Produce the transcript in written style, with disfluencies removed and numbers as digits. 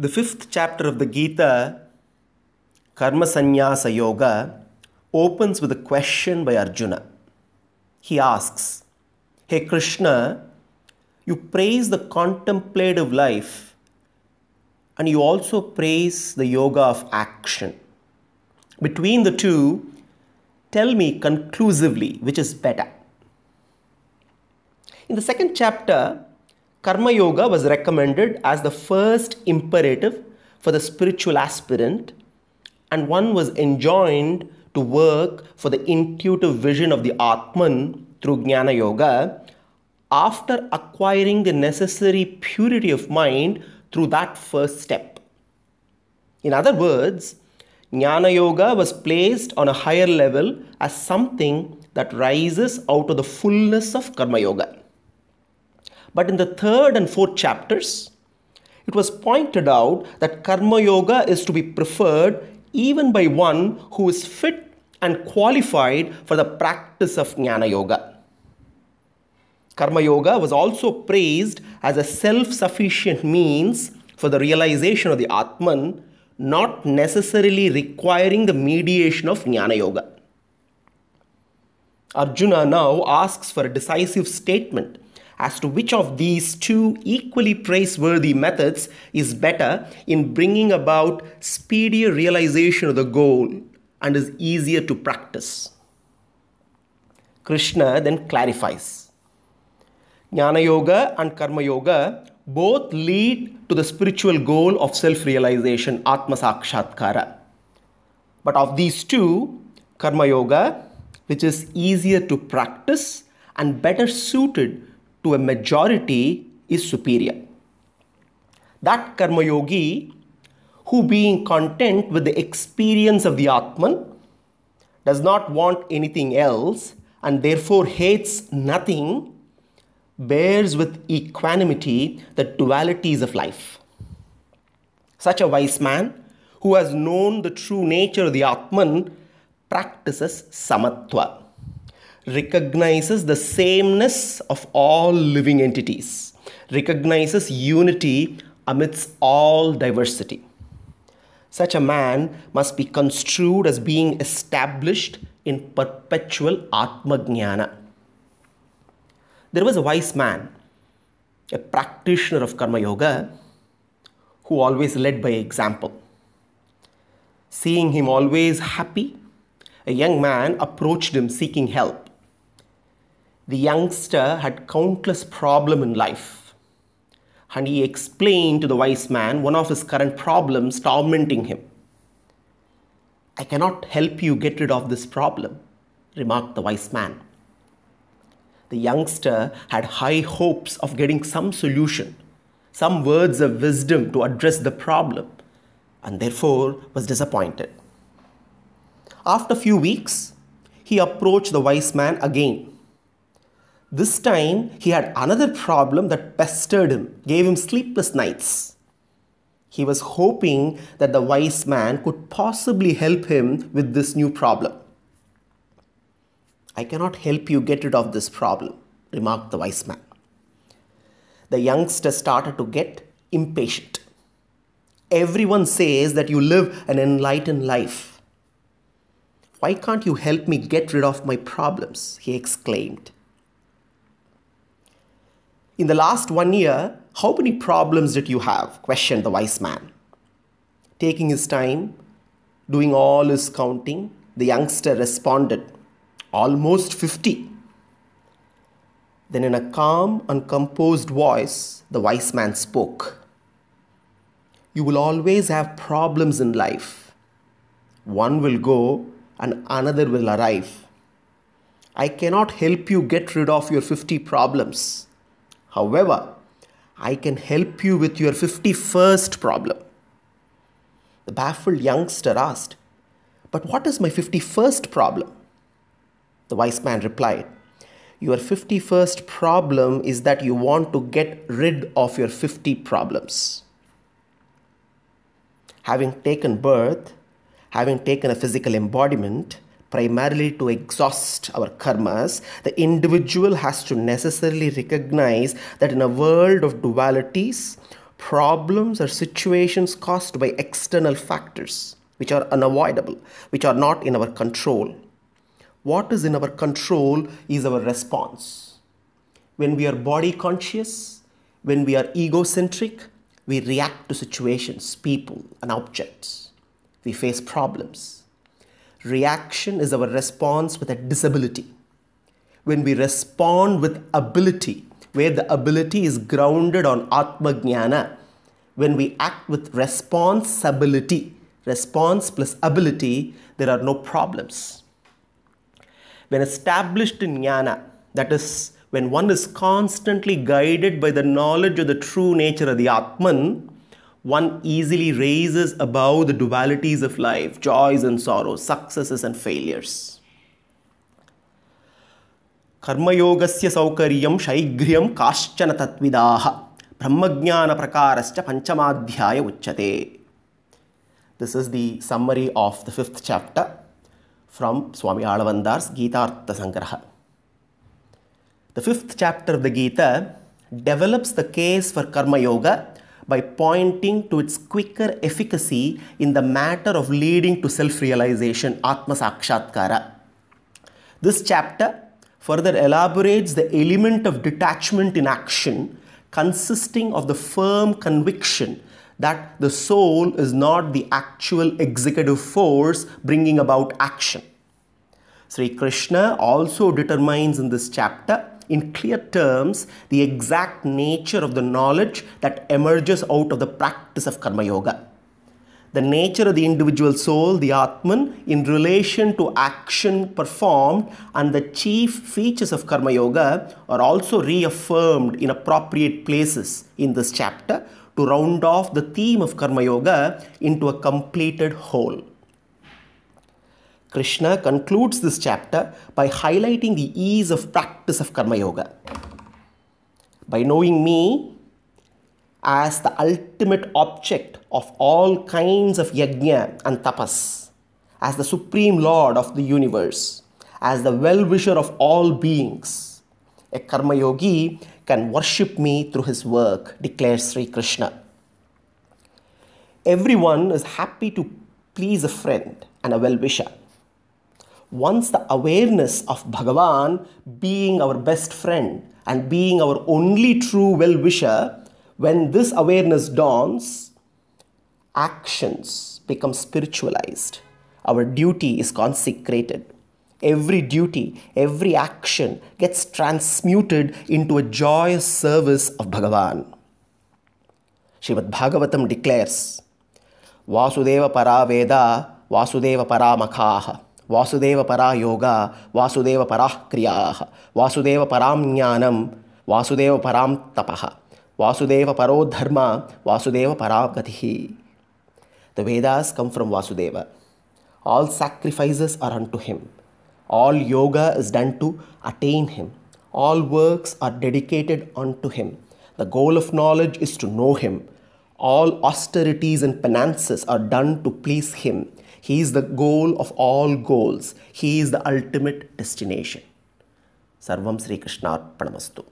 The fifth chapter of the Gita, Karma Sannyasa Yoga, opens with a question by Arjuna. He asks, "Hey Krishna, you praise the contemplative life and you also praise the yoga of action. Between the two, tell me conclusively which is better." In the second chapter, Karma Yoga was recommended as the first imperative for the spiritual aspirant, and one was enjoined to work for the intuitive vision of the Atman through Jnana Yoga after acquiring the necessary purity of mind through that first step. In other words, Jnana Yoga was placed on a higher level as something that rises out of the fullness of Karma Yoga. But in the third and fourth chapters, it was pointed out that Karma Yoga is to be preferred even by one who is fit and qualified for the practice of Jnana Yoga. Karma Yoga was also praised as a self-sufficient means for the realization of the Atman, not necessarily requiring the mediation of Jnana Yoga. Arjuna now asks for a decisive statement as to which of these two equally praiseworthy methods is better in bringing about speedier realization of the goal and is easier to practice. Krishna then clarifies. Jnana Yoga and Karma Yoga both lead to the spiritual goal of self-realization, Atma Sakshatkara. But of these two, Karma Yoga, which is easier to practice and better suited to a majority, is superior. That Karma Yogi, who being content with the experience of the Atman, does not want anything else and therefore hates nothing, bears with equanimity the dualities of life. Such a wise man who has known the true nature of the Atman practices samatva, recognizes the sameness of all living entities, recognizes unity amidst all diversity. Such a man must be construed as being established in perpetual Atmajnana. There was a wise man, a practitioner of Karma Yoga, who always led by example. Seeing him always happy, a young man approached him seeking help. The youngster had countless problems in life, and he explained to the wise man one of his current problems tormenting him. "I cannot help you get rid of this problem," remarked the wise man. The youngster had high hopes of getting some solution, some words of wisdom to address the problem, and therefore was disappointed. After a few weeks, he approached the wise man again. This time, he had another problem that pestered him, gave him sleepless nights. He was hoping that the wise man could possibly help him with this new problem. "I cannot help you get rid of this problem," remarked the wise man. The youngster started to get impatient. "Everyone says that you live an enlightened life. Why can't you help me get rid of my problems?" he exclaimed. "In the last 1 year, how many problems did you have?" questioned the wise man. Taking his time, doing all his counting, the youngster responded, "Almost 50. Then in a calm and composed voice, the wise man spoke. "You will always have problems in life. One will go and another will arrive. I cannot help you get rid of your 50 problems. However, I can help you with your 51st problem." The baffled youngster asked, "But what is my 51st problem?" The wise man replied, "Your 51st problem is that you want to get rid of your 50 problems. Having taken birth, having taken a physical embodiment, primarily to exhaust our karmas, the individual has to necessarily recognize that in a world of dualities, Problems are situations caused by external factors which are unavoidable, which are not in our control. What is in our control is our response. When we are body conscious, when we are egocentric, we react to situations, people, and objects. We face problems. Reaction is our response with a disability. When we respond with ability, where the ability is grounded on Atma Jnana, when we act with responsibility, response plus ability, there are no problems. When established in Jnana, that is, when one is constantly guided by the knowledge of the true nature of the Atman, one easily raises above the dualities of life, joys and sorrows, successes and failures. कर्मयोगस्य सौकर्यं शैघ्र्यं काश्चन तत्विदाः ब्रह्मज्ञानप्रकारश्च पंचमाध्याय उच्यते. This is the summary of the 5th chapter from Swami Alavandar's Gita-artha Sangraha. The 5th chapter of the Gita develops the case for Karma Yoga by pointing to its quicker efficacy in the matter of leading to self-realization, Atma Sakshatkara. This chapter further elaborates the element of detachment in action, consisting of the firm conviction that the soul is not the actual executive force bringing about action. Sri Krishna also determines in this chapter in clear terms the exact nature of the knowledge that emerges out of the practice of Karma Yoga. The nature of the individual soul, the Atman, in relation to action performed, and the chief features of Karma Yoga are also reaffirmed in appropriate places in this chapter to round off the theme of Karma Yoga into a completed whole. Krishna concludes this chapter by highlighting the ease of practice of Karma Yoga. By knowing me as the ultimate object of all kinds of yajna and tapas, as the supreme lord of the universe, as the well-wisher of all beings, a karma yogi can worship me through his work, declares Sri Krishna. Everyone is happy to please a friend and a well-wisher. Once the awareness of Bhagavan being our best friend and being our only true well-wisher, when this awareness dawns, actions become spiritualized. Our duty is consecrated. Every duty, every action gets transmuted into a joyous service of Bhagavan. Srimad Bhagavatam declares, Vasudeva para Veda, Vasudeva para Makhaha, Vasudeva para Yoga, Vasudeva para Kriyaha, Vasudeva param Jnanam, Vasudeva param Tapaha, Vasudeva paro dharma, Vasudeva paragatihi. The Vedas come from Vasudeva. All sacrifices are unto him. All yoga is done to attain him. All works are dedicated unto him. The goal of knowledge is to know him. All austerities and penances are done to please him. He is the goal of all goals. He is the ultimate destination. Sarvam Sri Krishnarpanamastu.